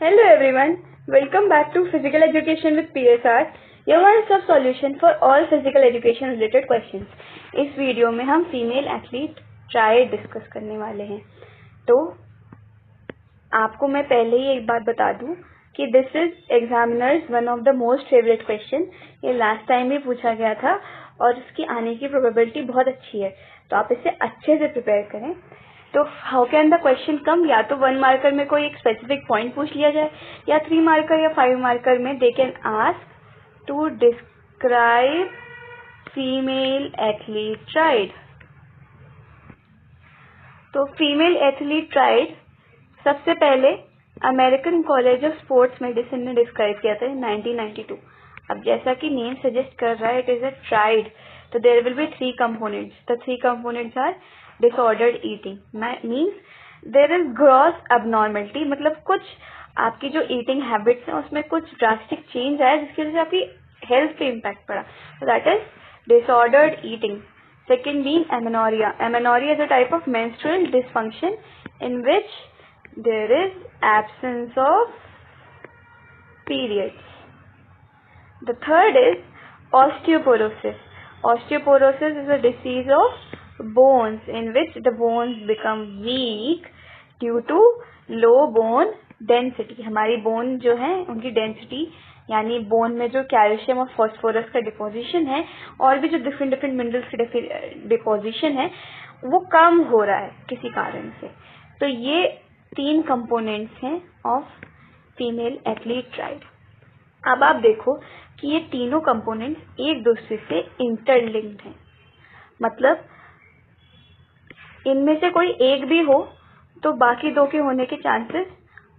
Hello everyone, welcome back to Physical Education with PSR, your one-stop solution for all physical education related questions. इस video में हम female athlete tried discuss करने वाले हैं। तो आपको मैं पहले ही एक बात बता दूं कि this is examiners one of the most favourite question. ये लास्ट टाइम भी पूछा गया था और इसकी आने की प्रोबेबिलिटी बहुत अच्छी है, तो आप इसे अच्छे से प्रिपेयर करें। तो हाउ कैन द क्वेश्चन कम, या तो 1 मार्कर में कोई एक स्पेसिफिक पॉइंट पूछ लिया जाए, या 3 मार्कर या 5 मार्कर में they can ask to describe female athlete triad. तो फीमेल एथलीट ट्राइड सबसे पहले American college of sports medicine ने डिस्क्राइब किया था 1992। अब जैसा कि नेम सजेस्ट कर रहा है, इट इज अ ट्राइड, तो there will be 3 components. The 3 components are disordered eating, means there is gross abnormality, मतलब कुछ आपकी जो ईटिंग हैबिट्स हैं उसमें कुछ ड्रास्टिक चेंज आया जिसकी वजह से आपकी हेल्थ पे इम्पैक्ट पड़ा, so that is disordered eating. Second being amenorrhea. Amenorrhea is a type of menstrual dysfunction in which there is absence of periods. The third is osteoporosis. Osteoporosis is a disease of bones in which the bones become weak due to low bone density. हमारी bone जो है उनकी density, यानी bone में जो calcium और phosphorus का deposition है और भी जो डिफरेंट मिनरल्स की डिपोजिशन है वो कम हो रहा है किसी कारण से। तो ये 3 कंपोनेंट्स हैं ऑफ फीमेल एथलीट ट्राइड। अब आप देखो कि ये तीनों कंपोनेंट्स एक दूसरे से इंटरलिंक्ड हैं, मतलब इनमें से कोई एक भी हो तो बाकी 2 के होने के चांसेस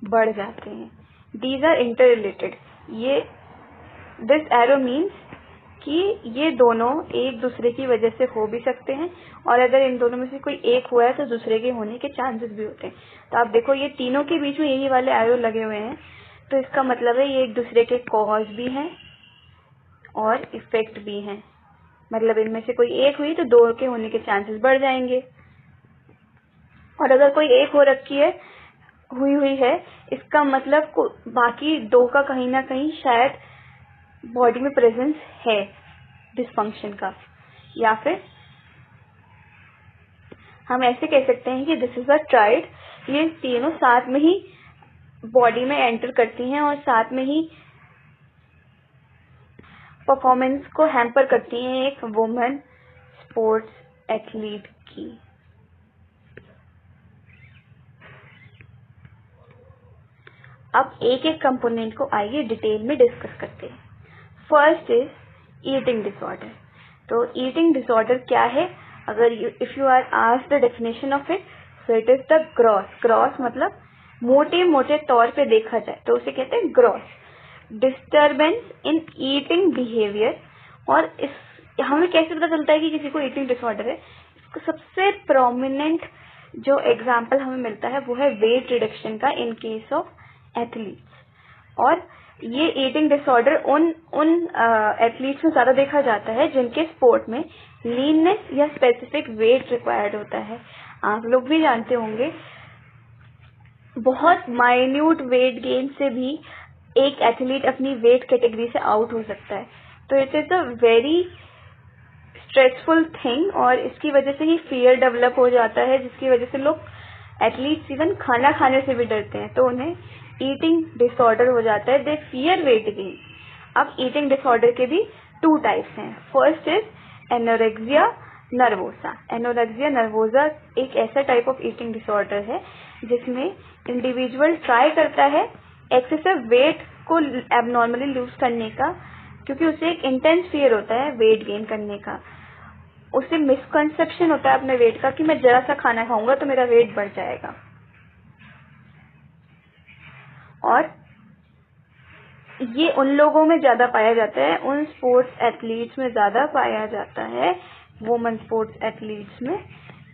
बढ़ जाते हैं। These are inter related. ये दिस एरो मीन्स कि ये दोनों एक दूसरे की वजह से हो भी सकते हैं, और अगर इन दोनों में से कोई एक हुआ है तो दूसरे के होने के चांसेस भी होते हैं। तो आप देखो ये तीनों के बीच में यही वाले एरो लगे हुए हैं, तो इसका मतलब है ये एक दूसरे के कॉज भी हैं और इफेक्ट भी हैं। मतलब इनमें से कोई एक हुई तो 2 के होने के चांसेस बढ़ जाएंगे, और अगर कोई एक हो रखी है हुई है इसका मतलब बाकी 2 का कहीं ना कहीं शायद बॉडी में प्रेजेंस है डिसफंक्शन का, या फिर हम ऐसे कह सकते हैं कि दिस इज अ ट्राइड। ये तीनों साथ में ही बॉडी में एंटर करती हैं और साथ में ही परफॉर्मेंस को हैम्पर करती हैं एक वुमेन स्पोर्ट्स एथलीट की। अब एक एक कंपोनेंट को आइए डिटेल में डिस्कस करते हैं। First is eating disorder. तो ईटिंग डिसऑर्डर क्या है? अगर if you are asked the definition of it, so it is the gross मतलब मोटे मोटे तौर पे देखा जाए तो उसे कहते हैं gross disturbance in eating behaviour. और इस हमें कैसे पता चलता है कि किसी को ईटिंग डिसऑर्डर है? इसको सबसे प्रोमिनेंट जो एग्जाम्पल हमें मिलता है वो है वेट रिडक्शन का इन केस ऑफ एथलीट्स। और ये ईटिंग डिसऑर्डर उन एथलीट्स में ज्यादा देखा जाता है जिनके स्पोर्ट में लीननेस या स्पेसिफिक वेट रिक्वायर्ड होता है। आप लोग भी जानते होंगे बहुत माइन्यूट वेट गेन से भी एक एथलीट अपनी वेट कैटेगरी से आउट हो सकता है। तो it is a very stressful thing, और इसकी वजह से ही फियर डेवलप हो जाता है, जिसकी वजह से लोग एथलीट्स इवन खाना खाने से भी डरते हैं, तो उन्हें ईटिंग डिसऑर्डर हो जाता है, दे फियर वेट गेन। अब ईटिंग डिसऑर्डर के भी 2 टाइप्स हैं। First is anorexia nervosa. Anorexia nervosa एक ऐसा टाइप ऑफ ईटिंग डिसऑर्डर है जिसमें इंडिविजुअल ट्राई करता है एक्सेसिव वेट को एबनॉर्मली लूज करने का, क्योंकि उसे एक इंटेंस फियर होता है वेट गेन करने का। उसे मिसकंसेप्शन होता है अपने वेट का कि मैं जरा सा खाना खाऊंगा तो मेरा वेट बढ़ जाएगा। और ये उन लोगों में ज्यादा पाया जाता है, उन स्पोर्ट्स एथलीट्स में ज्यादा पाया जाता है, वुमेन स्पोर्ट्स एथलीट्स में।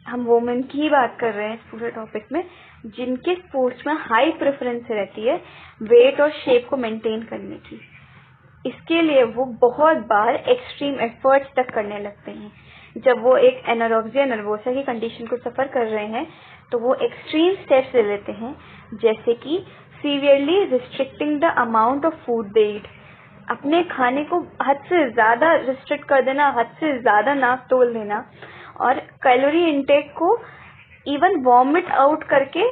हम वुमेन की ही बात कर रहे हैं इस पूरे टॉपिक में, जिनके स्पोर्ट्स में हाई प्रेफरेंस रहती है वेट और शेप को मेंटेन करने की। इसके लिए वो बहुत बार एक्सट्रीम एफर्ट्स तक करने लगते हैं। जब वो एक एनोरेक्सिया नर्वोसा की कंडीशन को सफर कर रहे हैं तो वो एक्सट्रीम स्टेप्स ले लेते हैं, जैसे कि severely restricting the amount of food they eat, अपने खाने को हद से ज़्यादा रिस्ट्रिक्ट कर देना, हद से ज़्यादा नाक तोल देना, और कैलोरी इनटेक को इवन वॉमिट आउट करके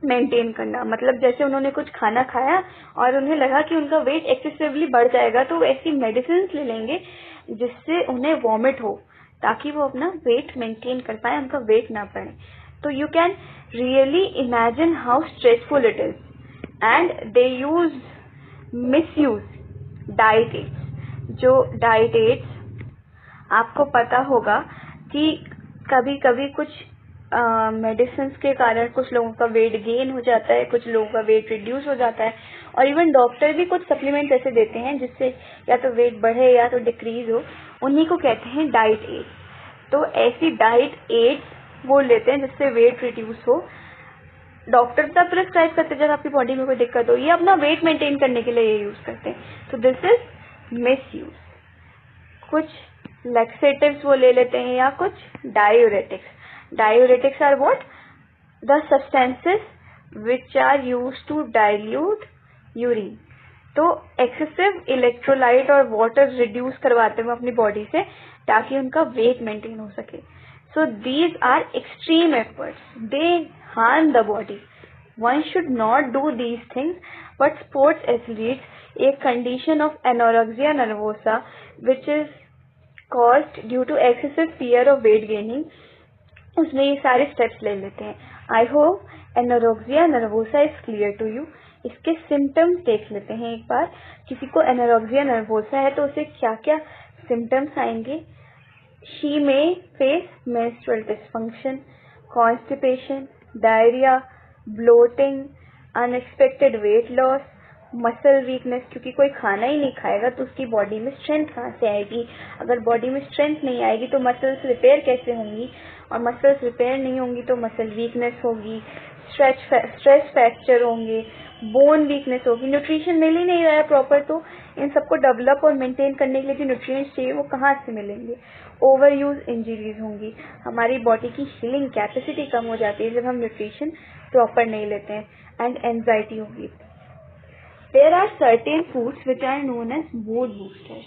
मेंटेन करना। मतलब जैसे उन्होंने कुछ खाना खाया और उन्हें लगा कि उनका वेट एक्सेसिवली बढ़ जाएगा, तो वो ऐसी मेडिसिन ले लेंगे जिससे उन्हें वॉमिट हो, ताकि वो अपना वेट मेंटेन कर पाए, उनका वेट ना बढ़े। तो you can really imagine how stressful it is, and they misuse diet aids. जो डाइट एड्स आपको पता होगा कि कभी कभी कुछ मेडिसिन के कारण कुछ लोगों का वेट गेन हो जाता है, कुछ लोगों का वेट रिड्यूस हो जाता है, और इवन डॉक्टर भी कुछ सप्लीमेंट ऐसे देते हैं जिससे या तो वेट बढ़े या तो डिक्रीज हो, उन्हीं को कहते हैं डाइट एड्स। तो ऐसी डाइट एड्स वो लेते हैं जिससे वेट रिड्यूस हो। डॉक्टर तब प्रिस्क्राइब करते हैं जब आपकी बॉडी में कोई दिक्कत हो, ये अपना वेट मेंटेन करने के लिए ये यूज करते हैं। तो दिस इज मिसयूज। कुछ लैक्सेटिव्स वो ले लेते हैं या कुछ diuretics. Diuretics are what? The substances which are used to dilute urine. तो एक्सेसिव इलेक्ट्रोलाइट और वाटर रिड्यूस करवाते हैं अपनी बॉडी से, ताकि उनका वेट मेंटेन हो सके। So these are extreme efforts, they harm the body. One should not do these things, but sports athletes, एक condition of anorexia nervosa which is caused due to excessive fear of weight gaining, उसमें ये सारे steps ले लेते हैं। I hope anorexia nervosa is clear to you. इसके symptoms देख लेते हैं एक बार। किसी को एनोरेक्सिया नर्वोसा है तो उसे क्या क्या सिम्टम्स आएंगे? She may face menstrual dysfunction, constipation, diarrhoea, bloating, unexpected weight loss, muscle weakness, क्योंकि कोई खाना ही नहीं खाएगा तो उसकी बॉडी में स्ट्रेंथ कहाँ से आएगी? अगर बॉडी में स्ट्रेंथ नहीं आएगी तो मसल्स रिपेयर कैसे होंगी? और मसल्स रिपेयर नहीं होंगी तो मसल वीकनेस होगी, स्ट्रेस फ्रैक्चर होंगे, बोन वीकनेस होगी। न्यूट्रिशन मिल ही नहीं रहा है प्रॉपर, तो इन सबको डेवलप और मेंटेन करने के लिए जो न्यूट्रिएंट्स चाहिए वो कहाँ से मिलेंगे? ओवर यूज इंजरीज होंगी, हमारी बॉडी की हीलिंग कैपेसिटी कम हो जाती है जब हम न्यूट्रिशन प्रॉपर नहीं लेते हैं, एंड एंजाइटी होगी। There are certain foods which are known as mood boosters.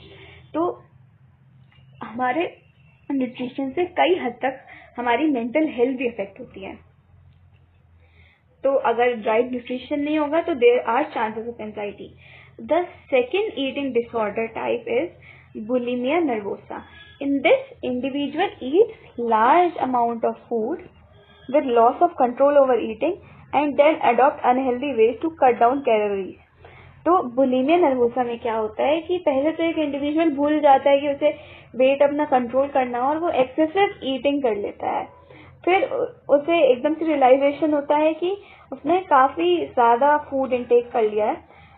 तो हमारे न्यूट्रिशन से कई हद तक हमारी मेंटल हेल्थ भी इफेक्ट होती है। तो अगर राइट न्यूट्रिशन नहीं होगा तो there are chances of anxiety. The second eating disorder type is bulimia nervosa. In this individual eats large amount of food with loss of control over eating and then adopt unhealthy ways to cut down calories. तो bulimia nervosa में क्या होता है कि पहले तो एक individual भूल जाता है कि उसे वेट अपना कंट्रोल करना और वो एक्सेसिव ईटिंग कर लेता है। फिर उसे एकदम से रियलाइजेशन होता है कि उसने काफी ज्यादा फूड इनटेक कर लिया है,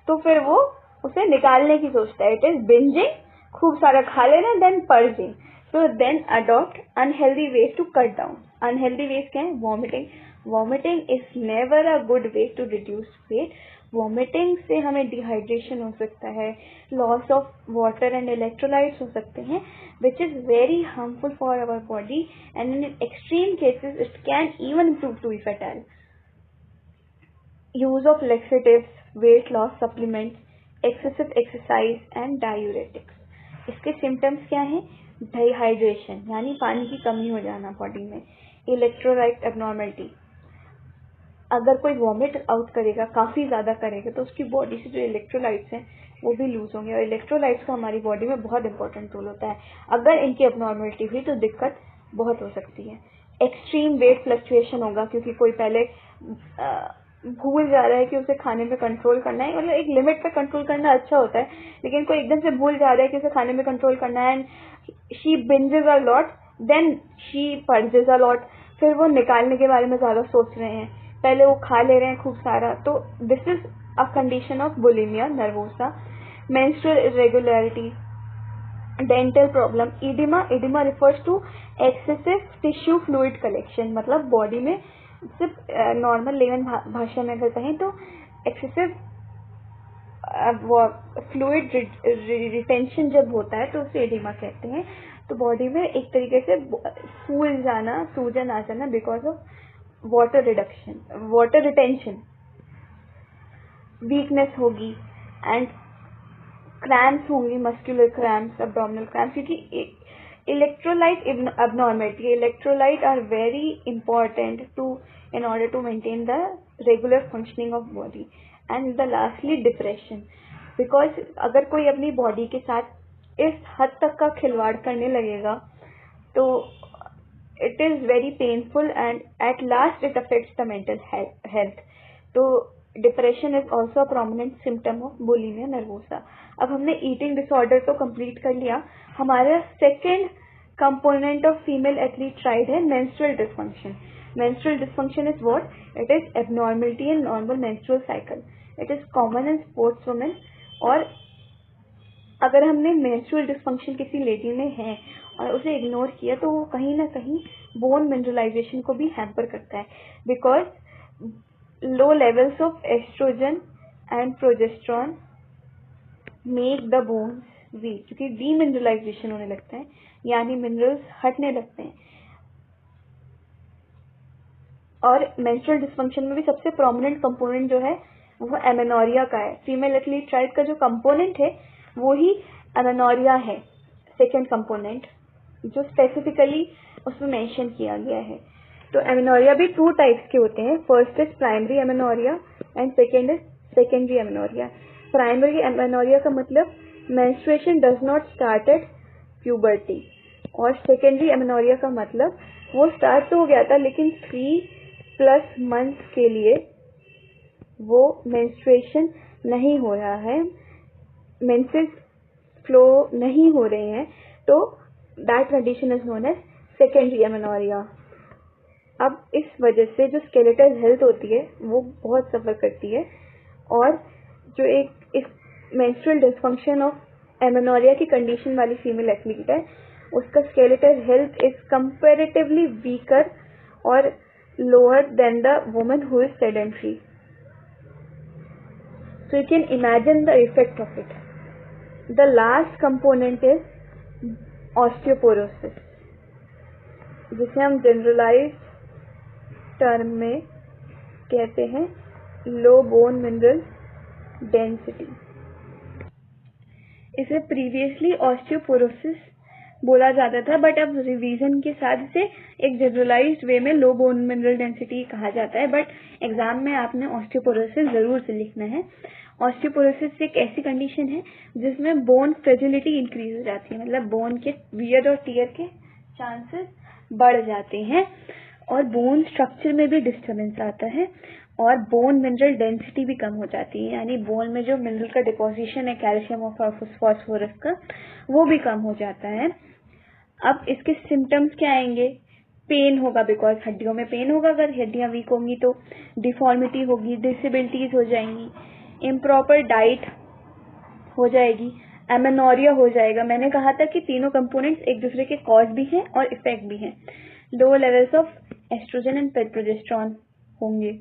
तो फिर वो उसे निकालने की सोचता है। इट इज बिंजिंग, खूब सारा खा लेना, then purging. So then adopt unhealthy ways to cut down. Unhealthy ways क्या है? Vomiting. Vomiting is never a good way to reduce weight. Vomiting से हमें dehydration हो सकता है, loss of water and electrolytes हो सकते हैं, which is very harmful for our body, and in extreme cases it can even prove to be fatal. Use of laxatives, weight loss supplements, excessive exercise and diuretics. इसके symptoms क्या हैं? Dehydration यानी पानी की कमी हो जाना बॉडी में, इलेक्ट्रोलाइट एबनॉर्मलिटी। अगर कोई वॉमिट आउट करेगा, काफी ज्यादा करेगा, तो उसकी बॉडी से जो इलेक्ट्रोलाइट्स हैं वो भी लूज होंगे, और इलेक्ट्रोलाइट्स का हमारी बॉडी में बहुत इंपॉर्टेंट रोल होता है। अगर इनकी एबनॉर्मलिटी हुई तो दिक्कत बहुत हो सकती है। एक्सट्रीम वेट फ्लक्चुएशन होगा, क्योंकि कोई पहले भूल जा रहा है कि उसे खाने में कंट्रोल करना है। मतलब एक लिमिट पे कंट्रोल करना अच्छा होता है, लेकिन कोई एकदम से भूल जा रहा है कि उसे खाने में कंट्रोल करना है, and she binges a lot, then she purges a lot. फिर वो निकालने के बारे में ज्यादा सोच रहे हैं, पहले वो खा ले रहे हैं खूब सारा। तो this is a condition of bulimia nervosa. Menstrual irregularity, dental problem, oedema. Oedema refers to excessive tissue fluid collection. मतलब बॉडी में सिर्फ नॉर्मल लेमन भाषा में अगर कहें तो एक्सेसिव फ्लूइड रिटेंशन जब होता है तो उसे एडिमा कहते हैं। तो बॉडी में एक तरीके से फूल जाना, सूजन आ जाना because of water retention. Weakness होगी एंड क्रैम्प्स होंगी, मस्कुलर क्रैम्प्स, एब्डोमिनल क्रैम्प्स, क्योंकि electrolyte abnormality. Electrolyte are very important in order to maintain the regular functioning of body. And the lastly depression, because अगर कोई अपनी body के साथ इस हद तक का खिलवाड़ करने लगेगा तो it is very painful and at last it affects the mental health. तो depression is also prominent symptom of bulimia nervosa. अब हमने ईटिंग डिसऑर्डर तो कंप्लीट कर लिया. हमारा second component of female athlete triad है menstrual dysfunction. Menstrual dysfunction is what? It is abnormality in normal menstrual cycle. It is common in sports women. और अगर हमने मेंस्ट्रुअल डिसफंक्शन किसी लेडी में है और उसे इग्नोर किया तो वो कहीं ना कहीं बोन मिनरलाइजेशन को भी हैम्पर करता है, because low levels of estrogen and progesterone make the bones weak, क्योंकि डीमिनरलाइजेशन होने लगता है यानी मिनरल्स हटने लगते हैं. और मेंस्ट्रुअल डिसफंक्शन में भी सबसे प्रोमिनेंट कंपोनेंट जो है वो एमेनोरिया का है. फीमेल एथलीट ट्राइड का जो कंपोनेंट है वो ही एमेनोरिया है, सेकेंड कंपोनेंट जो स्पेसिफिकली उसमें मेंशन किया गया है. तो एमेनोरिया भी 2 टाइप्स के होते हैं. First is primary amenorrhoea and second is secondary amenorrhoea. Primary amenorrhoea का मतलब menstruation does not start at puberty, और सेकेंडरी एमेनोरिया का मतलब वो स्टार्ट तो हो गया था लेकिन 3+ मंथ्स के लिए वो मेंस्ट्रुएशन नहीं हो रहा है, मेंसेस फ्लो नहीं हो रहे हैं, तो that condition is known as secondary amenorrhoea. अब इस वजह से जो स्केलेटल हेल्थ होती है वो बहुत सफ़र करती है, और जो एक इस मेंस्ट्रुअल डिसफंक्शन ऑफ एमेनोरिया की कंडीशन वाली फीमेल एथलीट है उसका skeletal health is comparatively weaker और lower than the woman who is sedentary. So you can imagine the effect of it. The last component is osteoporosis, जिसे हम generalize term में कहते हैं लो बोन मिनरल डेंसिटी. इसे previously osteoporosis बोला जाता था, बट अब रिवीजन के साथ इसे एक जनरलाइज्ड वे में लो बोन मिनरल डेंसिटी कहा जाता है. बट एग्जाम में आपने ऑस्टियोपोरोसिस जरूर से लिखना है. ऑस्टियोपोरोसिस एक ऐसी कंडीशन है जिसमें बोन फ्रेजिलिटी इंक्रीज हो जाती है, मतलब बोन के वियर और टियर के चांसेस बढ़ जाते हैं, और बोन स्ट्रक्चर में भी डिस्टर्बेंस आता है, और बोन मिनरल डेंसिटी भी कम हो जाती है, यानी बोन में जो मिनरल का डिपोजिशन है कैल्शियम और फास्फोरस का वो भी कम हो जाता है. अब इसके सिम्टम्स क्या आएंगे? पेन होगा, बिकॉज हड्डियों में पेन होगा. अगर हड्डियां वीक होंगी तो डिफॉर्मिटी होगी, डिसेबिलिटीज हो जाएंगी, इम्प्रॉपर डाइट हो जाएगी, एमेनोरिया हो जाएगा. मैंने कहा था कि तीनों कंपोनेंट्स एक दूसरे के कॉज भी हैं और इफेक्ट भी हैं. Low levels of oestrogen and progesterone होंगे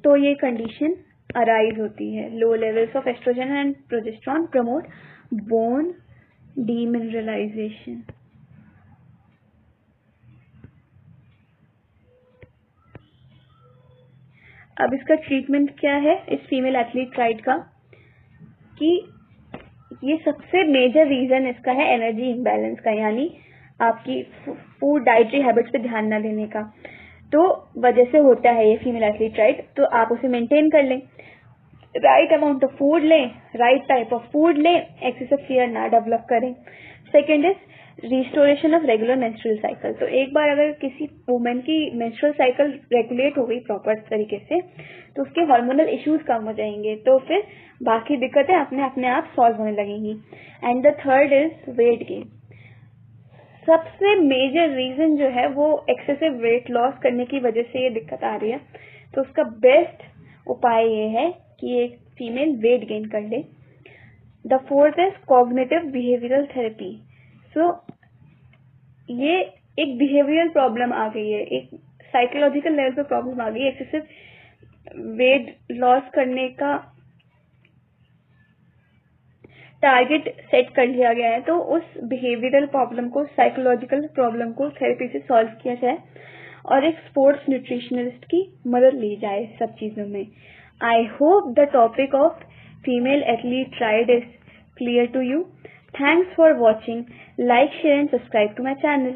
तो ये कंडीशन अराइज होती है. Low levels of oestrogen and progesterone promote bone demineralisation. अब इसका ट्रीटमेंट क्या है इस फीमेल एथलीट ट्राइड का, कि ये सबसे मेजर रीजन इसका है एनर्जी इम्बैलेंस का, यानी आपकी फूड डाइटरी हैबिट्स पे ध्यान न देने का. तो वजह से होता है ये फीमेल एथलीट ट्राइड, तो आप उसे मेंटेन कर लें, राइट अमाउंट ऑफ फूड लें, राइट टाइप ऑफ फूड लें, एक्सेसिव फियर ना डेवलप करें. Second is restoration of regular menstrual cycle. तो एक बार अगर किसी वुमेन की मेंस्ट्रुअल साइकिल रेगुलेट हो गई प्रॉपर तरीके से तो उसके हार्मोनल इश्यूज कम हो जाएंगे, तो फिर बाकी दिक्कतें अपने आप सॉल्व होने लगेंगी. And the third is weight gain. सबसे मेजर रीजन जो है वो एक्सेसिव वेट लॉस करने की वजह से ये दिक्कत आ रही है, तो उसका बेस्ट उपाय ये है कि एक फीमेल वेट गेन कर ले. The fourth is cognitive behavioural therapy. So ये एक बिहेवियरल प्रॉब्लम आ गई है, एक साइकोलॉजिकल लेवल पे प्रॉब्लम आ गई है. एक्सेसिव वेट लॉस करने का टारगेट सेट कर लिया गया है, तो उस बिहेवियरल प्रॉब्लम को, साइकोलॉजिकल प्रॉब्लम को थेरेपी से सॉल्व किया जाए. और एक स्पोर्ट्स न्यूट्रिशनिस्ट की मदद ली जाए सब चीज़ों में। I hope the topic of female athlete ride is clear to you. Thanks for watching. Like, share and subscribe to my channel.